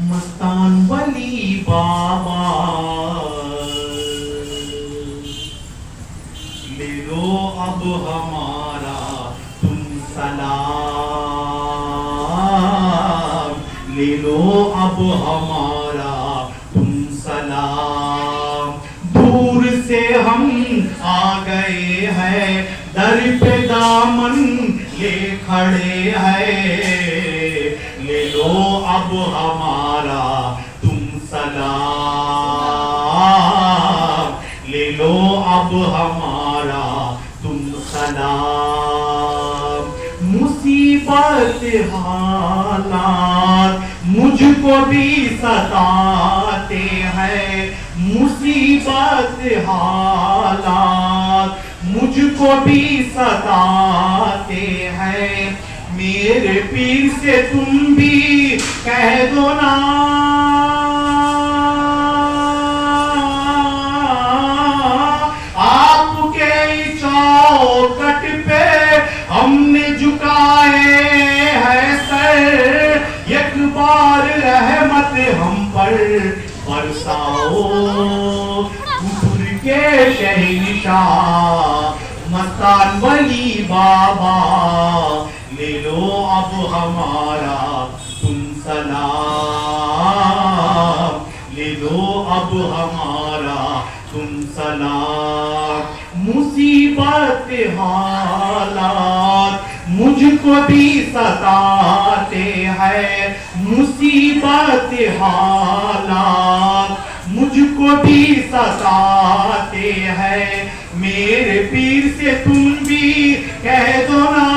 मस्तान वली बाबा ले लो अब हमारा तुम सलाम, ले लो अब हमारा तुम सलाम। दूर से हम आ गए हैं, दर पे दामन ये खड़े हैं, ले लो अब हमारा तुम सलाम, ले लो अब हमारा तुम सलाम। मुसीबत हालात मुझको भी सताते हैं, मुसीबत हालात मुझको भी सताते हैं, मेरे पीर से तुम भी कह दो ना, आपके चौखट पे हमने झुकाए हैं सर, एक बार रहमत हम पर बरसाओ। कुफर के शहंशाह मस्तान वली बाबा ले लो अब हमारा तुम सलाम, ले लो अब हमारा तुम सलाम। मुसीबत हालात मुझको भी सताते हैं, मुसीबत हालात मुझको भी सताते हैं, मेरे पीर से तुम भी कह दो ना,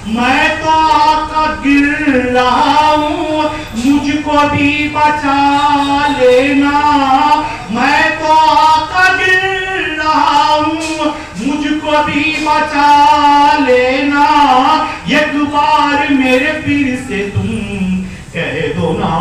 मैं तो आका गिर रहा हूँ मुझको भी बचा लेना, मैं तो आका गिर रहा हूँ मुझको भी बचा लेना, एक बार मेरे पीर से तुम कह दो ना।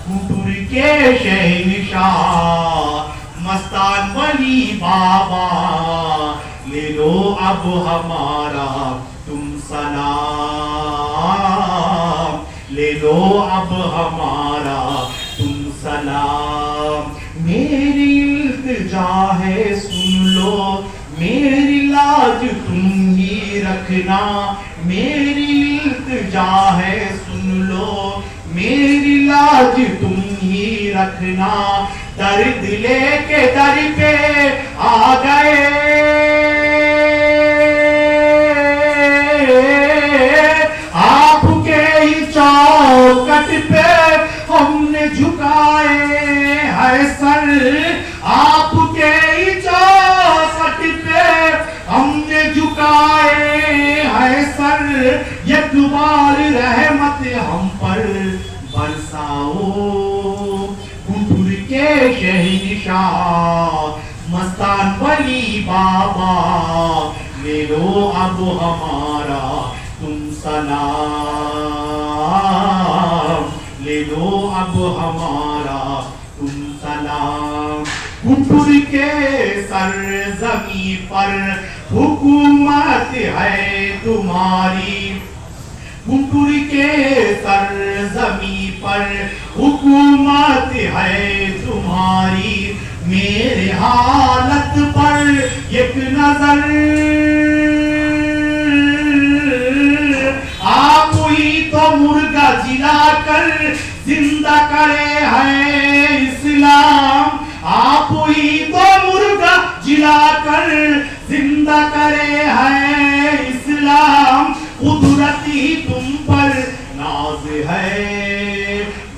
कुफर के शहंशाह मस्तान वली बाबा ले लो अब हमारा तुम सलाम, ले लो अब हमारा तुम सलाम। मेरी इल्तिजा है सुन लो, मेरी लाज तुम ही रखना, मेरी इल्तिजा है सुन लो, मेरी लाज तुम ही रखना। दर्द लेके दर पे आ गए, आपके ही चौखट पे हमने झुकाए है सर, आपके ही चौखट पे हमने झुकाए है सर, एक बार रहमत हम पर बरसाओ। कुफर के शहंशाह मस्तान वली बाबा ले लो अब हमारा तुम सलाम, ले लो अब हमारा तुम सलाम। कुफर के सरजमी पर हुकूमत है तुम्हारी, कुफर के सरजमी पर हुकूमत है तुम्हारी, मेरे हालत पर एक नजर आप ही तो मुर्गा जिलाकर जिंदा करे है इस्लाम, आप ही तो मुर्गा जिलाकर जिंदा करे है इस्लाम, कुदरती तुम पर नाज है।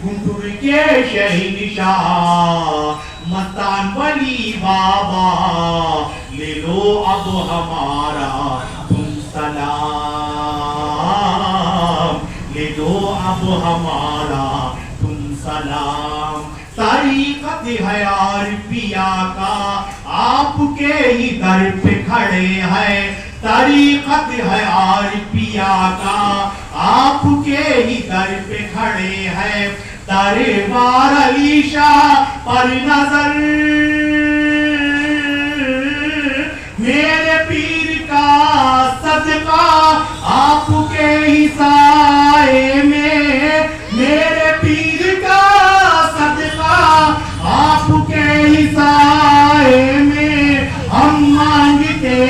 कुफर के शहंशाह मस्तान वली बाबा ले लो अब हमारा तुम सलाम, ले लो अब हमारा तुम सलाम। तरीक़त है यार पिया का आपके ही दर पे खड़े हैं, तरीक़त है यार पिया का आपके ही दर पे खड़े हैं, दरबार अली शाह पर नजर सदका आपके ही साए में, मेरे पीर का सदका आपके ही साए में हम मांगते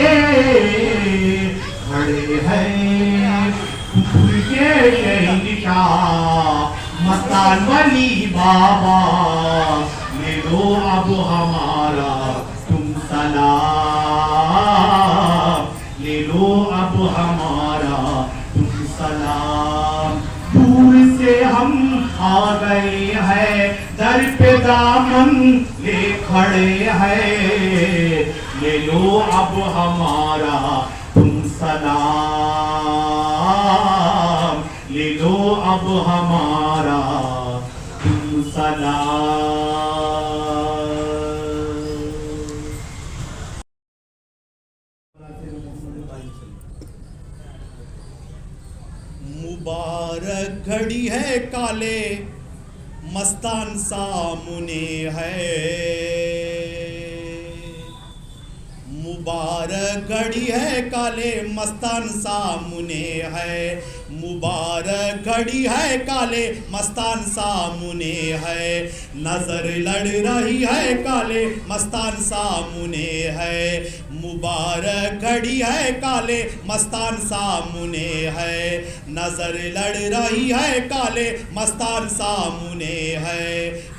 खड़े हैं। कुफर के शहंशाह मस्तान वली बाबा, ले लो अब हमारा तुम सलाम, ले लो अब हमारा तुम सलाम। दूर से हम आ गए हैं, दर पे दामन ले खड़े हैं, ले लो अब हमारा तुम सलाम, ले लो अब हमारा तुम सलाम। मुबारक घड़ी है काले मस्तान सामने है, मुबारक घड़ी है काले मस्तान सामने है, मुबारक घड़ी है काले मस्तान सामने है, नजर लड़ रही है काले मस्तान सामने है, मुबारक घड़ी है काले मस्तान सामने है, नजर लड़ रही है काले मस्तान सामने है,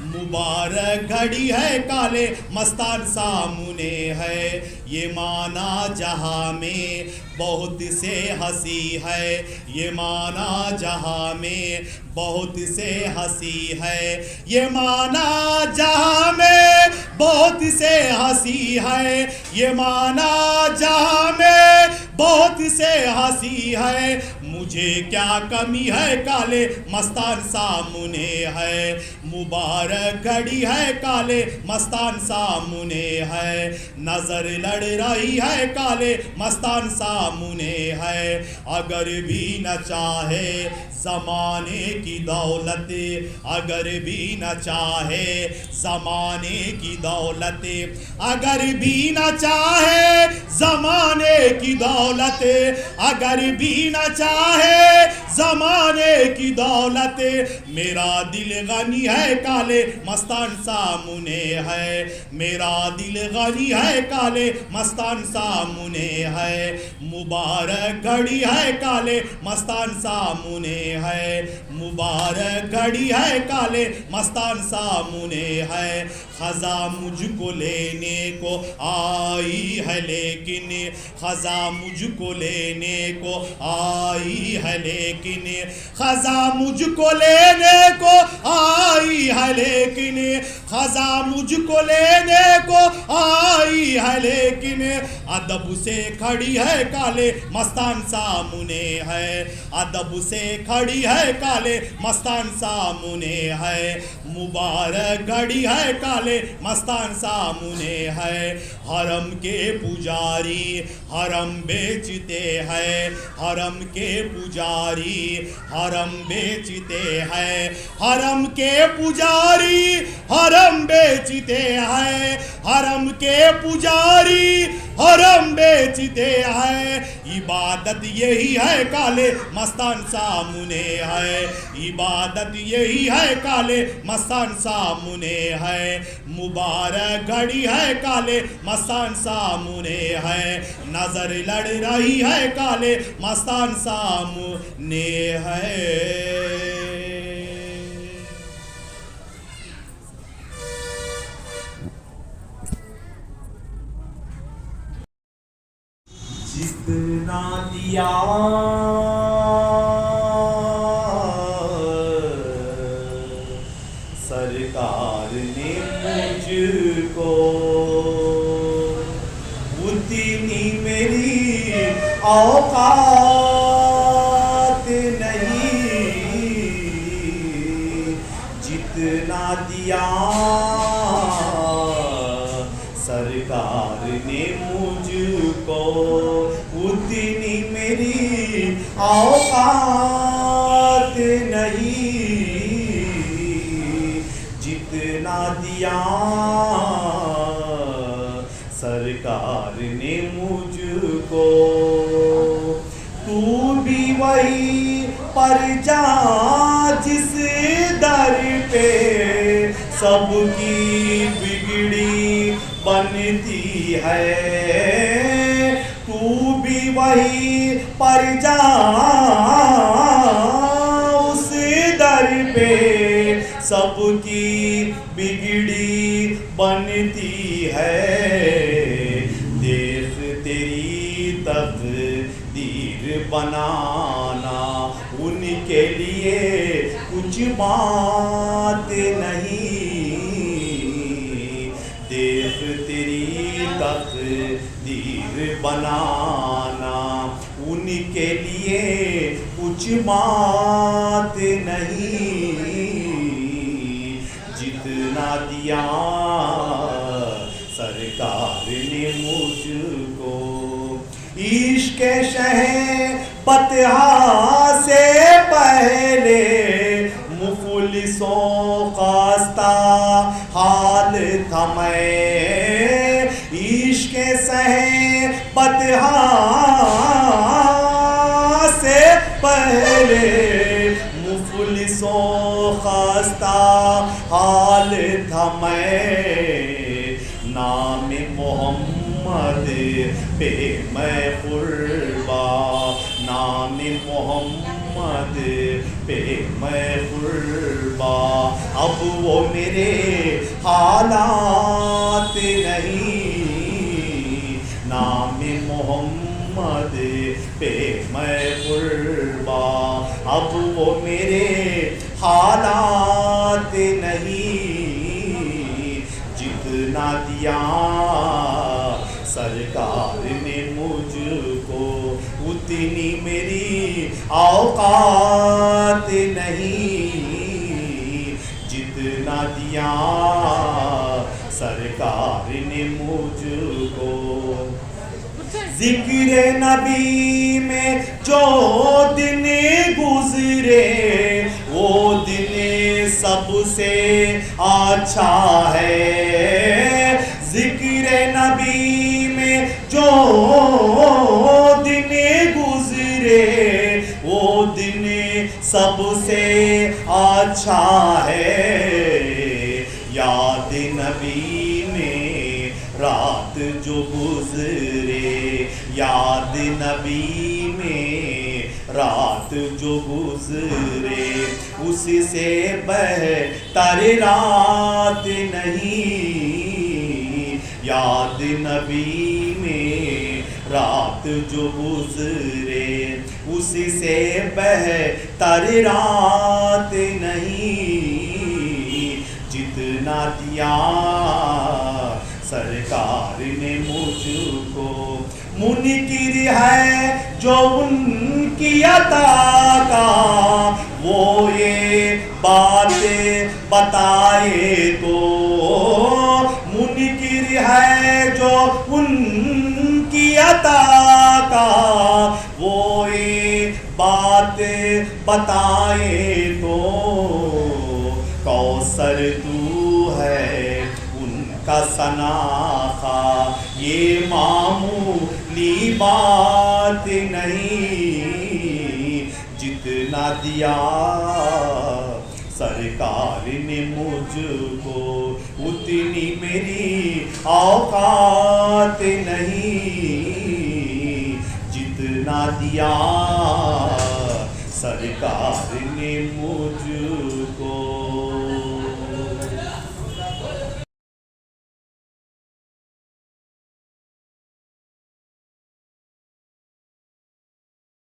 मुबारक घड़ी है काले मस्तान सामने है। ये माना जहां में बहुत से हंसी है, ये माना जहां में बहुत से हंसी है, ये माना जहां में बहुत से हंसी है, ये माना जहां में बहुत से हंसी है, मुझे क्या कमी है काले मस्तान सामने है, मुबारक घड़ी है काले मस्तान सामने है, नजर लड़ रही है काले मस्तान सामने है, अगर भी न चाहे जमाने की दौलत, अगर भी न चाहे जमाने की दौलत, अगर भी न चाहे जमाने की दौलत, अगर भी न चाहे जमाने की दौलत, मेरा दिल गनी है काले मस्तान सामने है, मेरा दिल गनी है काले मस्तान सामने है, मुबारक घड़ी है काले मस्तान सामने है, मुबारक घड़ी है काले मस्तान सामने है, खजा मुझको लेने को आई है लेकिन, खजा मुझको लेने को आई है लेकिन, खजा मुझको लेने को आई है लेकिन, खजा मुझको लेने को आई है लेकिन, अदब से खड़ी है काले मस्तान सामने है, अदब से खड़ी है काले मस्तान सामने है, मुबारक घड़ी है काले मस्तान सामने है, हरम के पुजारी हरम बेचते हैं, हरम के पुजारी हरम बेचते हैं, हरम के पुजारी हरम बेचते हैं, हरम के पुजारी हरम बेचते हैं, इबादत यही है काले मस्तान सामने है, इबादत यही है काले मस्तान सामने है, मुबारक घड़ी है काले मस्तान सामने है, नजर लड़ रही है काले मस्तान सामने है। जितना दिया सरकार ने मुझको, उतनी मेरी औकात नहीं, जितना दिया सरकार ने मुझको, उतनी मेरी औकात नहीं, जितना दिया सरकार ने मुझको। तू भी वही पर जा जिस दर पे सबकी बिगड़ी बनती है। तू भी वही पर जा उस दर पे सबकी बिगड़ी बनती है। देख तेरी तकदीर बनाना उनके लिए कुछ बात नहीं। देख तेरी तकदीर बनाना उनके लिए कुछ बात नहीं। जितना दिया सरकार ने मुझको इश्क शह बतहा से पहले मुफलिसों खास्ता हाल था मैं। इश्क सह बतहा से पहले मुफलिसों खास्ता हाल था मैं। नाम मोहम्मद पे मैं कुर्बा, नाम मोहम्मद पे मैं कुर्बा। अब वो मेरे हालात नहीं। नाम मोहम्मद पे मैं कुर्बा, अब वो मेरे हालात नहीं। जितना दिया सरकार ने मुझको उतनी मेरी औकात नहीं। जितना दिया सरकार ने मुझको। जिक्र नबी में जो दिन गुजरे वो दिन सबसे अच्छा है। जिक्र नबी में जो दिन गुजरे वो दिन सबसे अच्छा है। याद नबी में रात जो गुजरे, याद नबी में रात जो गुजरे उससे बेहतर रात नहीं। याद नबी में रात जो गुजरे उससे बेहतर रात नहीं। जितना दिया सरकार ने मुझको मुनकिर है जो उनकी अता का। वो ये बातें बताए तो मुनकिर है जो उनकी अता का। वो ये बातें बताए तो कौसर तू है उनका सनाखा। ये मामूली बात नहीं। जितना दिया सरकार ने मुझको उतनी मेरी औकात नहीं। जितना दिया सरकार ने मुझको।